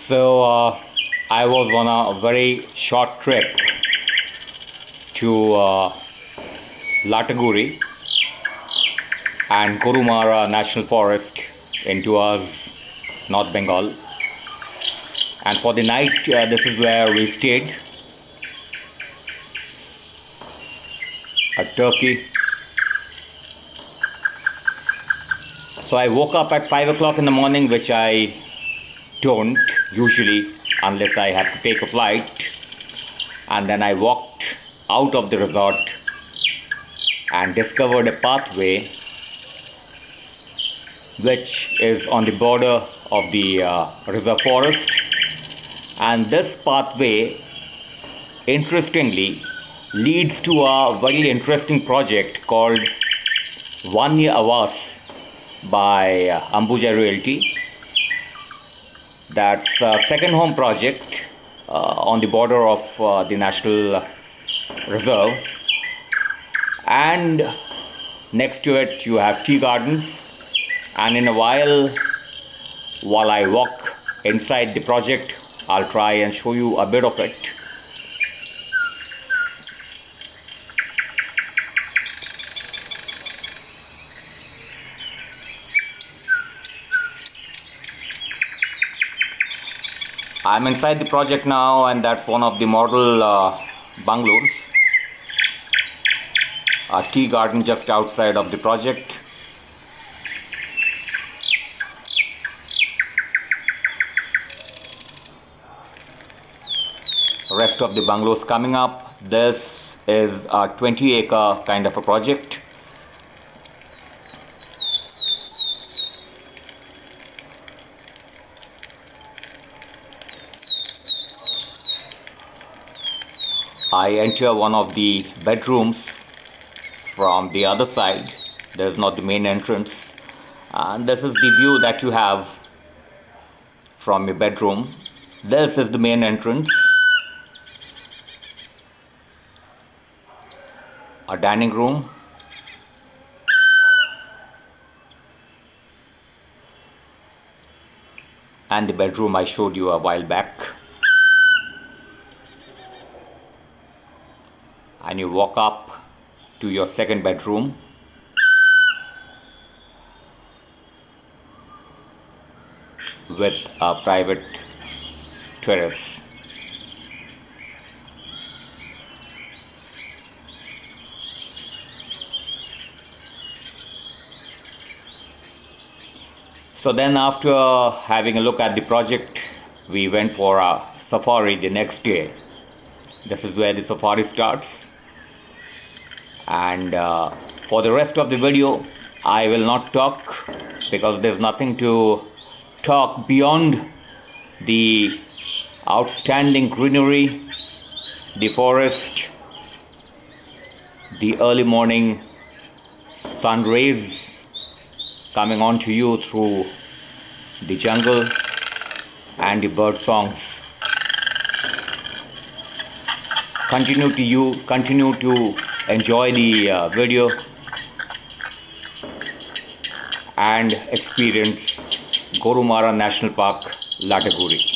I was on a very short trip to Lataguri and Gorumara National Forest in Dooars, North Bengal. And for the night, this is where we stayed. A turkey. So I woke up at 5 o'clock in the morning, which I don't usually unless I have to take a flight. And then I walked out of the resort and discovered a pathway which is on the border of the reserve forest. And this pathway, interestingly, leads to a very interesting project called Vanya Awas by Ambuja Realty. That's a second home project on the border of the National Reserve, and next to it you have tea gardens. And in a while I walk inside the project, I'll try and show you a bit of it. I'm inside the project now, and that's one of the model bungalows. A tea garden just outside of the project. Rest of the bungalows coming up. This is a 20-acre kind of a project. I enter one of the bedrooms from the other side. There's not the main entrance, and this is the view that you have from your bedroom. This is the main entrance. A dining room, and the bedroom I showed you a while back. And you walk up to your second bedroom. With a private terrace. So then, after having a look at the project, we went for a safari the next day. This is where the safari starts. And for the rest of the video, I will not talk because there's nothing to talk beyond the outstanding greenery, the forest, the early morning sun rays coming on to you through the jungle, and the bird songs. Continue to enjoy the video and experience Gorumara National Park, Lataguri.